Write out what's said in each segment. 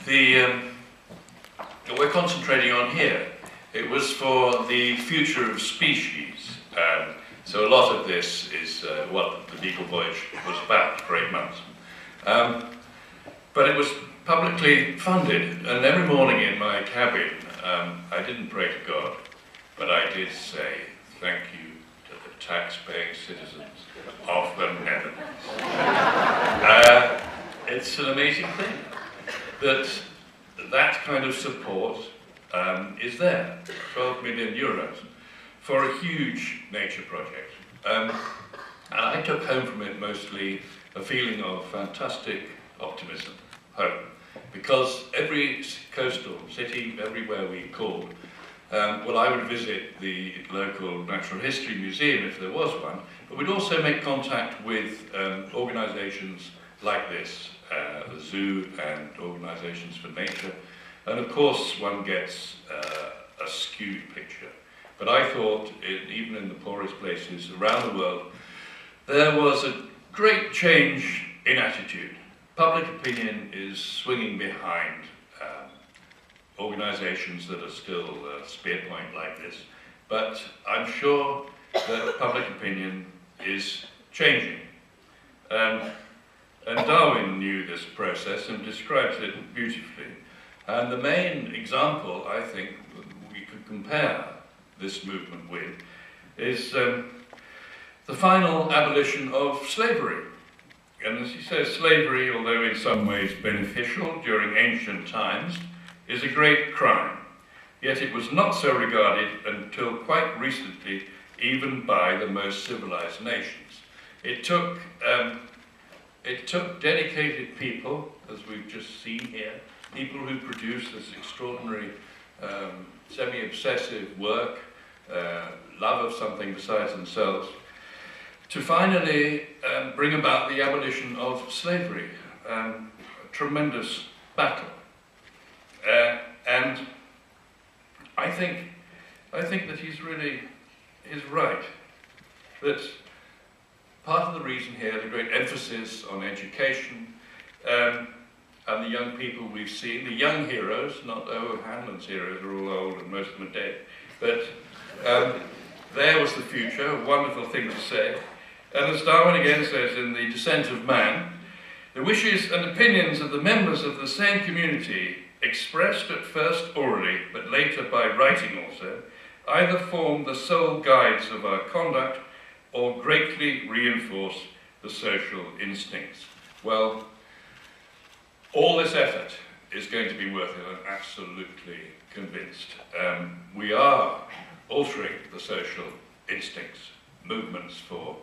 What we're concentrating on here, it was for the future of species. So a lot of this is what the Beagle Voyage was about for 8 months. But it was publicly funded, and every morning in my cabin, I didn't pray to God, but I did say, thank you to the tax-paying citizens of the Netherlands. It's an amazing thing that that kind of support is there, 12 million euros, for a huge nature project. And I took home from it mostly a feeling of fantastic optimism, hope, because every coastal city, everywhere we called, well, I would visit the local natural history museum if there was one, but we'd also make contact with organisations like this, the zoo and organisations for nature, and of course one gets a skewed picture. But I thought, even in the poorest places around the world, there was a great change in attitude. Public opinion is swinging behind organisations that are still spear point like this. But I'm sure that public opinion is changing. And Darwin knew this process and describes it beautifully. And the main example, I think, we could compare this movement with is the final abolition of slavery. And as he says, slavery, although in some ways beneficial during ancient times, is a great crime. Yet it was not so regarded until quite recently, even by the most civilized nations. It took dedicated people, as we've just seen here, people who produce this extraordinary semi-obsessive work, love of something besides themselves, to finally bring about the abolition of slavery. A tremendous battle. And I think that he's right. That part of the reason here, the great emphasis on education, and the young people we've seen, the young heroes, not O Hanlon's heroes, are all old and most of them are dead, but there was the future, a wonderful thing to say. And as Darwin again says in The Descent of Man, the wishes and opinions of the members of the same community, expressed at first orally, but later by writing also, either form the sole guides of our conduct or greatly reinforce the social instincts. Well, all this effort is going to be worth it, I'm absolutely convinced. We are altering the social instincts, movements for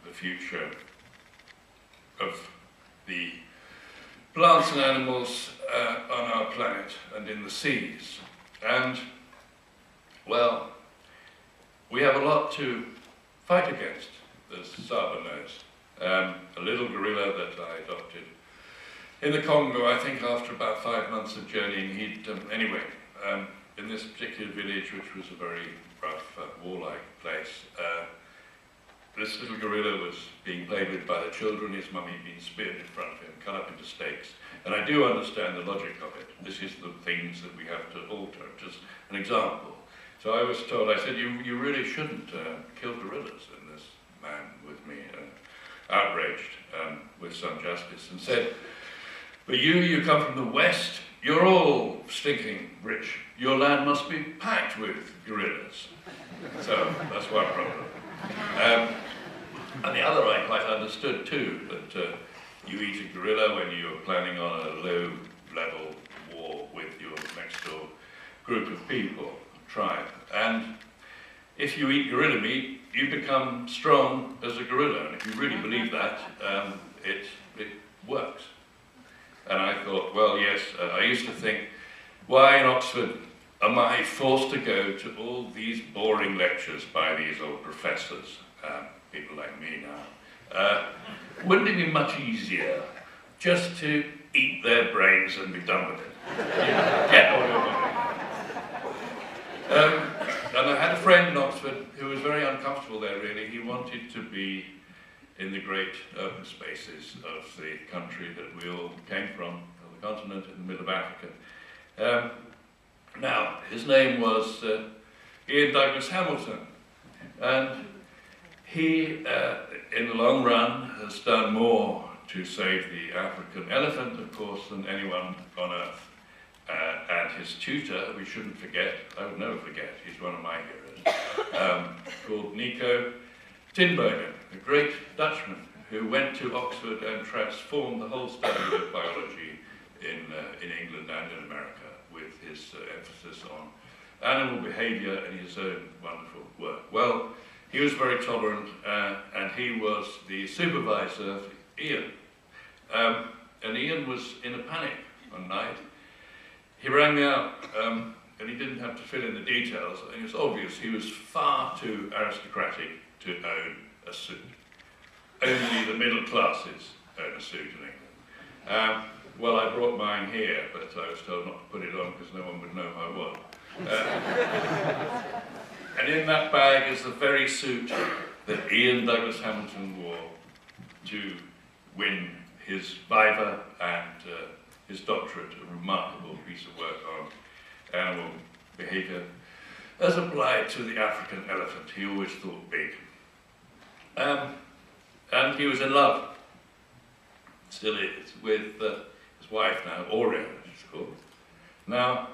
the future of the plants and animals on our planet and in the seas. And, well, we have a lot to fight against, as Saba knows. A little gorilla that I adopted in the Congo, I think after about 5 months of journeying, in this particular village, which was a very rough, warlike place, this little gorilla was being played with by the children, his mummy being speared in front of him, cut up into steaks. And I do understand the logic of it. This is the things that we have to alter, just an example. So I was told, I said, you really shouldn't kill gorillas. And this man with me, outraged with some justice, and said, but you come from the West, you're all stinking rich. Your land must be packed with gorillas. So that's one problem. And the other I quite understood too, that you eat a gorilla when you're planning on a low-level war with your next-door group of people, tribe. And if you eat gorilla meat, you become strong as a gorilla. And if you really believe that, it works. And I thought, well, yes, I used to think, why in Oxford am I forced to go to all these boring lectures by these old professors, people like me now? Wouldn't it be much easier just to eat their brains and be done with it? Get all your money. And I had a friend in Oxford who was very uncomfortable there, really. He wanted to be in the great urban spaces of the country that we all came from, the continent in the middle of Africa. Now, his name was Iain Douglas Hamilton, and he, in the long run, has done more to save the African elephant, of course, than anyone on earth. And his tutor, we shouldn't forget, I would never forget, he's one of my heroes, called Niko Tinbergen, a great Dutchman who went to Oxford and transformed the whole study of biology in England and in America with his emphasis on animal behaviour and his own wonderful work. Well, he was very tolerant, and he was the supervisor of Iain. And Iain was in a panic one night. He rang me up, and he didn't have to fill in the details. I think it's obvious he was far too aristocratic to own a suit. Only the middle classes own a suit in England. Well, I brought mine here, but I was told not to put it on because no one would know who I was. And in that bag is the very suit that Iain Douglas Hamilton wore to win his viva and his doctorate, a remarkable piece of work on animal behaviour as applied to the African elephant. He always thought big. And he was in love, still is, with his wife now, Aurea, she's called. Now,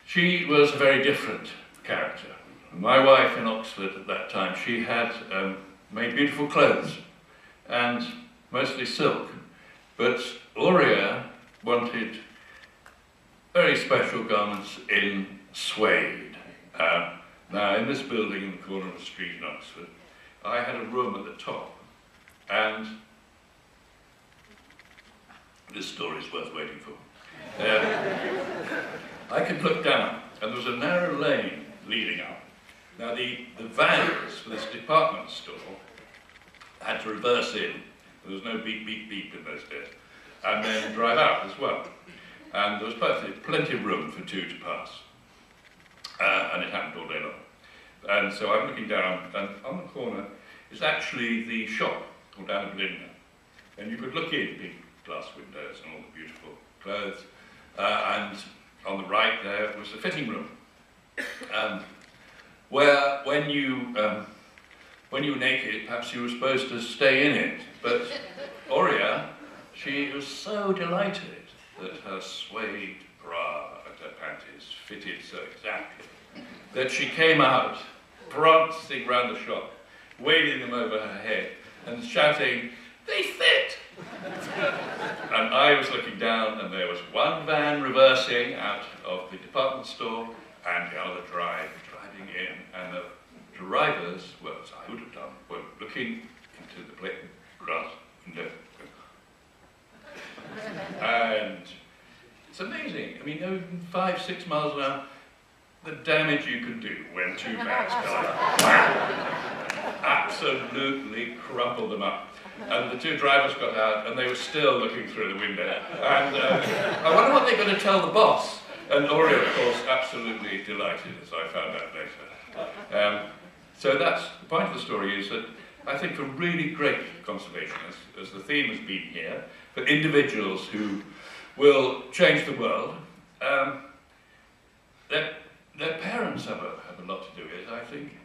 she was a very different character. My wife in Oxford at that time, she had made beautiful clothes, and mostly silk, but Aurea wanted very special garments in suede. Now, in this building in the corner of the street in Oxford, I had a room at the top, and this story is worth waiting for. I could look down, and there was a narrow lane leading up. Now, the vans for this department store had to reverse in. There was no beep, beep, beep in those days. And then drive out as well. And there was plenty of room for two to pass. And it happened all day long. And so I'm looking down, and on the corner is actually the shop called Anna Belinda. And you could look in, big glass windows and all the beautiful clothes. And on the right there was the fitting room. Where when you were naked, perhaps you were supposed to stay in it. But Aurea, she was so delighted that her suede bra and her panties fitted so exactly that she came out, prancing round the shop, waving them over her head and shouting, "They fit!" And I was looking down, and there was one van reversing out of the department store and the other driving in, and the drivers, well, as I would have done, were looking into the plate glass window. And it's amazing. I mean, over 5-6 miles an hour, the damage you can do when two vans collide. Absolutely crumpled them up. And the two drivers got out, and they were still looking through the window. And I wonder what they're going to tell the boss. And Aurea, of course, absolutely delighted, as I found out later. So that's the point of the story, is that I think for really great conservationists, as the theme has been here, for individuals who will change the world, their parents have a lot to do with it, I think.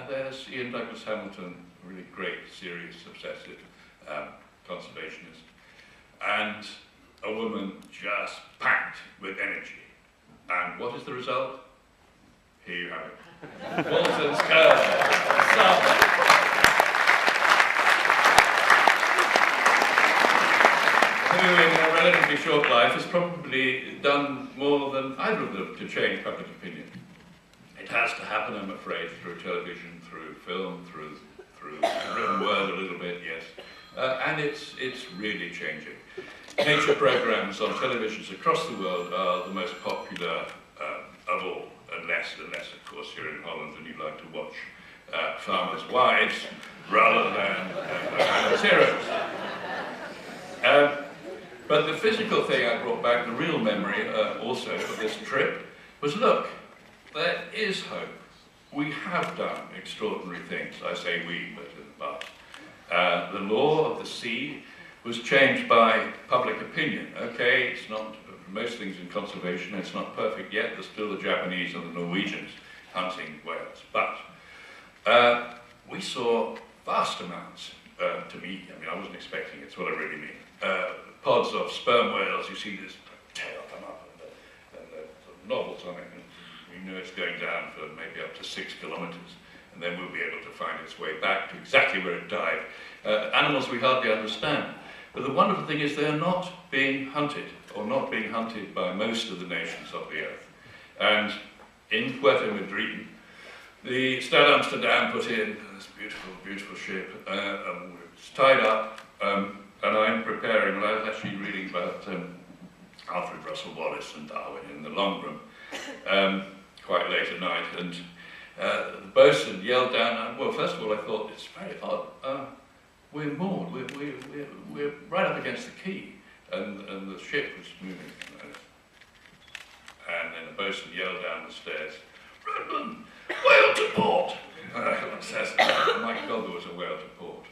There's Iain Douglas Hamilton, a really great, serious, obsessive conservationist, and a woman just packed with energy. And what is the result? Here you have it. Walton's girl, Saba. Who in a relatively short life has probably done more than either of them to change public opinion. It has to happen, I'm afraid, through television, through film, through written word a little bit, yes. And it's really changing. Nature programs on televisions across the world are the most popular of all, unless, of course, you're in Holland and you like to watch farmers' wives rather than heroes. But the physical thing I brought back, the real memory also of this trip, was look, there is hope. We have done extraordinary things. I say we, but in the past. The law of the sea was changed by public opinion. Okay, it's not, most things in conservation, it's not perfect yet. There's still the Japanese and the Norwegians hunting whales. But we saw vast amounts, to me, I mean, I wasn't expecting it, it's what I really mean. Pods of sperm whales, you see this tail come up and the sort of novels on it, and we know it's going down for maybe up to 6 kilometers, and then we'll be able to find its way back to exactly where it died. Animals we hardly understand. But the wonderful thing is they're not being hunted, or not being hunted by most of the nations of the earth. And in Puerto Madryn, the Stad Amsterdam put in this beautiful, beautiful ship. It's tied up, and I'm preparing, well, I was actually reading about Alfred Russel Wallace and Darwin in the long room, quite late at night, and the boatswain yelled down, well, first of all, I thought, it's very odd. We're moored, we're right up against the quay, and the ship was moving. And then the boatswain yelled down the stairs, Redmond, whale to port! And I thought, oh my God, there was a whale to port.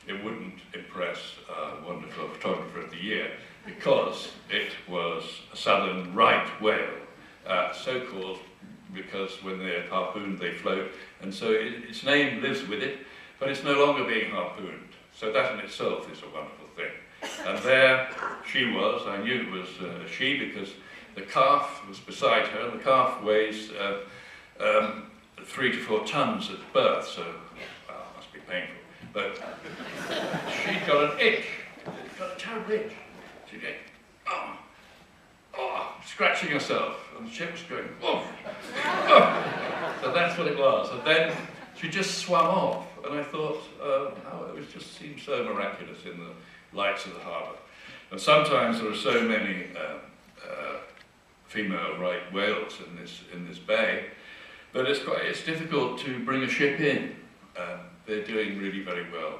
It wouldn't impress a wonderful photographer of the year, because it was a southern right whale, so called because when they're harpooned they float, and so its name lives with it, but it's no longer being harpooned. So that in itself is a wonderful thing. And there she was. I knew it was a she because the calf was beside her, and the calf weighs 3 to 4 tons at birth, so well, it must be painful. But she'd got an itch. She'd got a terrible itch. She'd get, scratching herself, and the ship was going, woof. So that's what it was. And then she just swam off, and I thought, it just seemed so miraculous in the lights of the harbour. And sometimes there are so many female right whales in this bay that it's difficult to bring a ship in. They're doing really very well,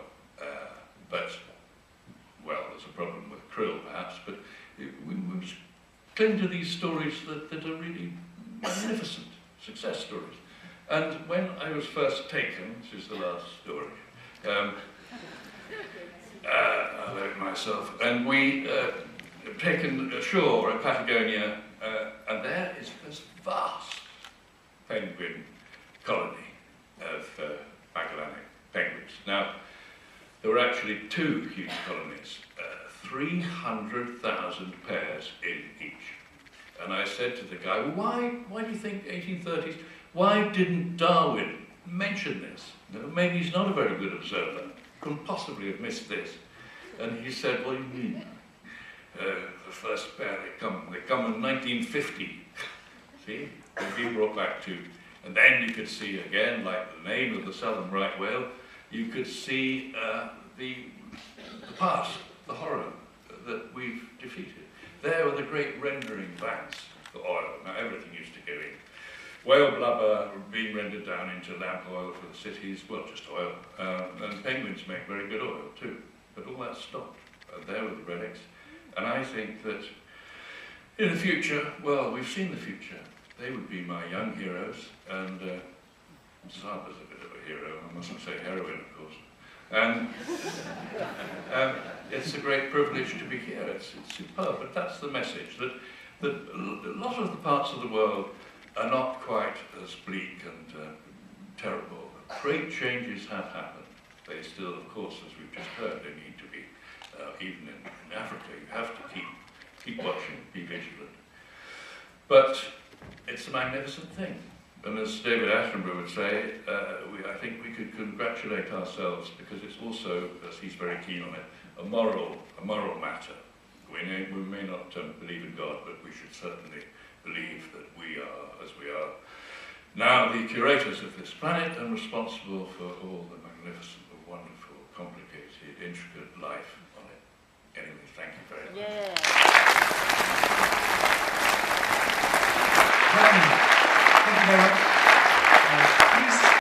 but well, there's a problem with krill perhaps. But we cling to these stories that are really magnificent success stories. And when I was first taken, this is the last story, I wrote myself, and we taken ashore at Patagonia, and there is this vast penguin colony of Magellanic penguins. Now, there were actually 2 huge colonies, 300,000 pairs in each. And I said to the guy, well, why do you think 1830s? Why didn't Darwin mention this? You know, maybe he's not a very good observer. Couldn't possibly have missed this. And he said, what do you mean? The first pair, they come in 1950. See? They've been brought back to. And then you could see again, like the name of the southern right whale, you could see the past, the horror that we've defeated. There were the great rendering vats for oil. Now everything used to go in. Whale blubber being rendered down into lamp oil for the cities, well, just oil. And penguins make very good oil too. But all that stopped. There were the relics. And I think that in the future, well, we've seen the future. They would be my young heroes, and Saba's a bit of a hero, I mustn't say heroine, of course. And it's a great privilege to be here. It's superb, but that's the message, that a lot of the parts of the world are not quite as bleak and terrible. Great changes have happened. They still, of course, as we've just heard, they need to be, even in Africa, you have to keep watching, be vigilant. But it's a magnificent thing. And as David Attenborough would say, I think we could congratulate ourselves, because it's also, as he's very keen on it, a moral matter. We may not believe in God, but we should certainly believe that we are, as we are now, the curators of this planet and responsible for all the magnificent, wonderful, complicated, intricate life